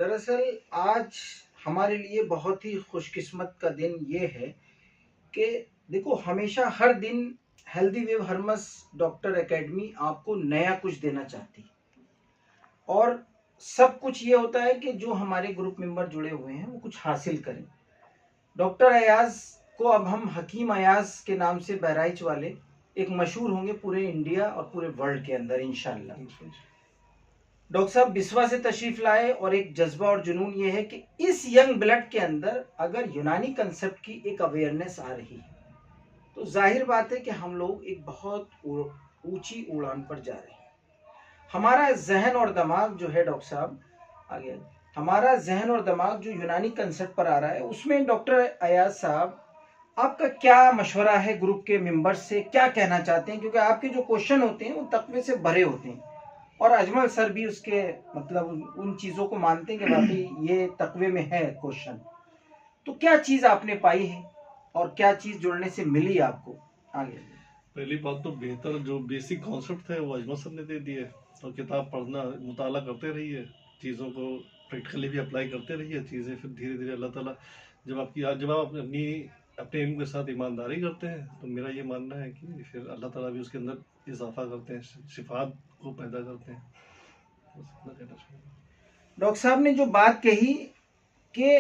दरअसल आज हमारे लिए बहुत ही खुशकिस्मत का दिन ये है कि देखो, हमेशा हर दिन healthy wave Hermes doctor academy आपको नया कुछ देना चाहती है। और सब कुछ ये होता है कि जो हमारे ग्रुप मेंबर जुड़े हुए हैं वो कुछ हासिल करें। डॉक्टर अयाज को अब हम हकीम अयाज के नाम से बहराइच वाले एक मशहूर होंगे पूरे इंडिया और पूरे वर्ल्ड के अंदर इंशाल्लाह। डॉक्टर साहब बिस्वा से तशरीफ लाए और एक जज्बा और जुनून ये है कि इस यंग ब्लड के अंदर अगर यूनानी कंसेप्ट की एक अवेयरनेस आ रही है तो जाहिर बात है कि हम लोग एक बहुत ऊंची उड़ान पर जा रहे हैं। हमारा जहन और दिमाग जो है डॉक्टर साहब आगे, हमारा जहन और दिमाग जो यूनानी कंसेप्ट पर आ रहा है उसमें डॉक्टर अयाज साहब आपका क्या मशवरा है ग्रुप के मेंबर्स से, क्या कहना चाहते हैं? क्योंकि आपके जो क्वेश्चन होते हैं वो तकवे से भरे होते हैं और अजमल सर भी उसके मतलब उन चीज़ों को मानते हैं कि वाकई ये तकवे में है क्वेश्चन। तो क्या चीज़ आपने पाई है और क्या चीज़ जुड़ने से मिली आपको आगे? पहली बात तो बेहतर जो बेसिक कॉन्सेप्ट है वो अजमल सर ने दे दिए और किताब पढ़ना मुताला करते रहिए, चीज़ों को प्रैक्टिकली भी अप्लाई करते रहिए चीज़ें, फिर धीरे धीरे अल्लाह ताला जब आप अपने इल्म के साथ ईमानदारी करते हैं तो मेरा ये मानना है कि फिर अल्लाह ताला भी उसके अंदर इजाफा करते हैं, शिफात को पैदा करते हैं। डॉक्टर साहब ने जो बात कही कि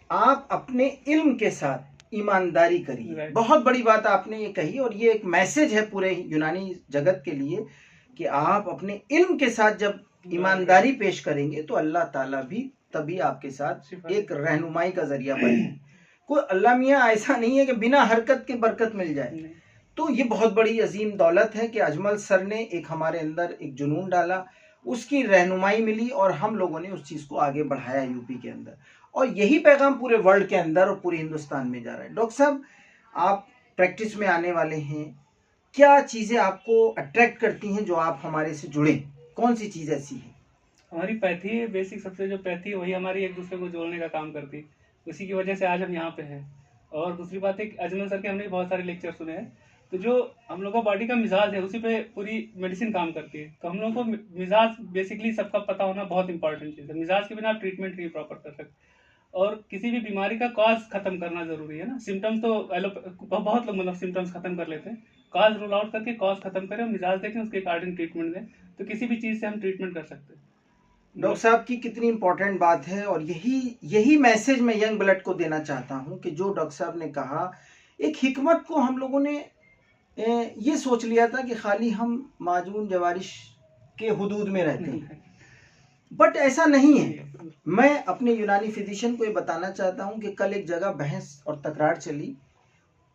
आप अपने इल्म के साथ ईमानदारी करिए, बहुत बड़ी बात आपने ये कही और ये एक मैसेज है पूरे यूनानी जगत के लिए कि आप अपने इल्म के साथ जब ईमानदारी पेश करेंगे तो अल्लाह ताला भी तभी आपके साथ एक रहनुमाई का जरिया बने। कोई अल्लाह मियाँ ऐसा नहीं है कि बिना हरकत के बरकत मिल जाए। तो ये बहुत बड़ी अजीम दौलत है कि अजमल सर ने एक हमारे अंदर एक जुनून डाला, उसकी रहनुमाई मिली और हम लोगों ने उस चीज़ को आगे बढ़ाया यूपी के अंदर, और यही पैगाम पूरे वर्ल्ड के अंदर और पूरे हिंदुस्तान में जा रहा है। डॉक्टर साहब आप प्रैक्टिस में आने वाले हैं, क्या चीज़ें आपको अट्रैक्ट करती हैं जो आप हमारे से जुड़े? कौन सी चीज़ ऐसी है? हमारी पैथी है, बेसिक सबसे जो पैथी है वही हमारी एक दूसरे को जोड़ने का काम करती है, उसी की वजह से आज हम यहाँ पे हैं। और दूसरी बात है अजमल सर के हमने बहुत सारे लेक्चर सुने हैं, तो जो हम लोग का बॉडी का मिजाज है उसी पे पूरी मेडिसिन काम करती है। तो हम लोग को मिजाज बेसिकली सबका पता होना बहुत इंपॉर्टेंट चीज़ है। मिजाज के बिना आप ट्रीटमेंट नहीं प्रॉपर कर सकते और किसी भी बीमारी का कॉज खत्म करना जरूरी है ना। सिम्टम्स तो बहुत लोग मतलब सिम्टम्स खत्म कर लेते हैं, कॉज रूल आउट करके कॉज खत्म करें और मिजाज देखें, उसके अकॉर्डिंग ट्रीटमेंट दें, तो किसी भी चीज़ से हम ट्रीटमेंट कर सकते हैं। डॉक्टर साहब की कितनी इंपॉर्टेंट बात है और यही मैसेज मैं यंग ब्लड को देना चाहता हूं कि जो डॉक्टर साहब ने कहा, एक हिकमत को हम लोगों ने ये सोच लिया था कि खाली हम माजून जवारिश के हुदूद में रहते हैं, बट ऐसा नहीं है। मैं अपने यूनानी फिजिशियन को ये बताना चाहता हूं कि कल एक जगह बहस और तकरार चली,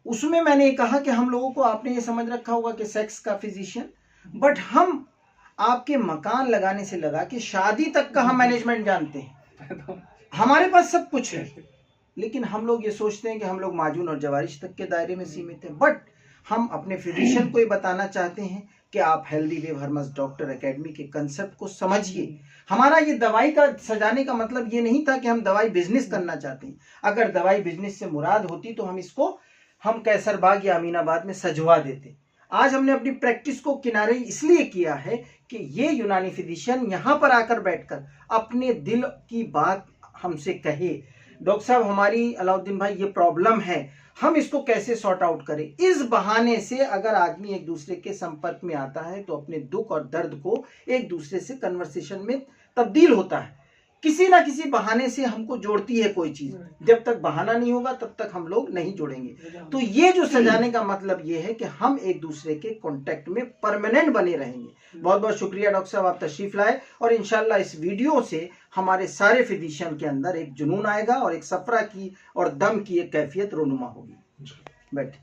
उसमें मैंने ये कहा कि हम लोगों को, आपने ये समझ रखा होगा कि सेक्स का फिजिशियन, बट हम आपके मकान लगाने से लगा कि शादी तक का हम मैनेजमेंट जानते हैं, हमारे पास सब कुछ है, लेकिन हम लोग ये सोचते हैं कि हम लोग माजून और जवारिश तक के दायरे में सीमित हैं। बट हम अपने फिजिशियन को ये बताना चाहते हैं कि आप healthy wave Hermes doctor academy के कंसेप्ट को समझिए। हमारा ये दवाई का सजाने का मतलब ये नहीं था कि हम दवाई बिजनेस करना चाहते हैं। अगर दवाई बिजनेस से मुराद होती तो हम कैसरबाग या अमीनाबाद में सजवा देते। आज हमने अपनी प्रैक्टिस को किनारे इसलिए किया है कि ये यूनानी फिजिशियन यहाँ पर आकर बैठकर अपने दिल की बात हमसे कहे, डॉक्टर साहब हमारी अलाउद्दीन भाई ये प्रॉब्लम है, हम इसको कैसे सॉर्ट आउट करें। इस बहाने से अगर आदमी एक दूसरे के संपर्क में आता है तो अपने दुख और दर्द को एक दूसरे से कन्वर्सेशन में तब्दील होता है। किसी ना किसी बहाने से हमको जोड़ती है कोई चीज, जब तक बहाना नहीं होगा तब तक हम लोग नहीं जोड़ेंगे। तो ये जो सजाने का मतलब ये है कि हम एक दूसरे के कांटेक्ट में परमानेंट बने रहेंगे। बहुत बहुत शुक्रिया डॉक्टर साहब, आप तशरीफ लाए और इंशाल्लाह इस वीडियो से हमारे सारे फिजिशियन के अंदर एक जुनून आएगा और एक सफरा की और दम की एक कैफियत रोनुमा होगी। बैठ